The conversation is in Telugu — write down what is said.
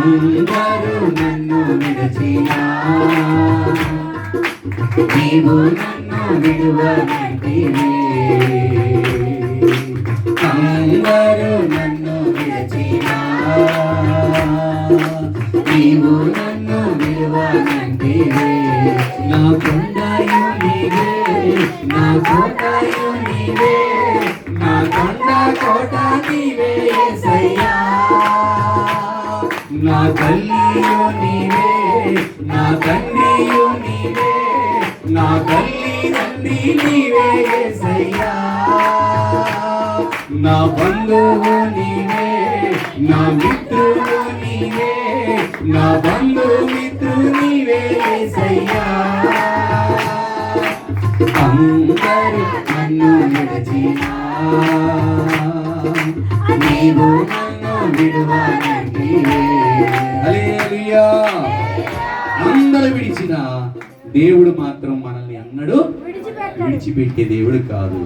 అందరూ నన్ను విడచినా నీవు నన్ను విడువనంటివే. అందరూ నన్ను విడచినా నీవు నన్ను విడువనంటివే. నా కొండయు నీవే, నా కోటయు నీవే, నా కొండ కోట నీవే యేసయ్యా. నా తల్లియు నీవే, నా తండ్రియు నీవే, నా తల్లి తండ్రి నీవే యేసయ్యా. నా బంధువు నీవే, నా మిత్రుడు నీవే, నా బంధు మిత్రుడు నీవే యేసయ్యా. అందరూ నన్ను విడచినా నీవు నన్ను విడువనంటివే. హల్లెలూయా. అందరూ విడిచిన దేవుడు మాత్రం మనల్ని అన్నడు విడిచిపెట్టే దేవుడు కాదు.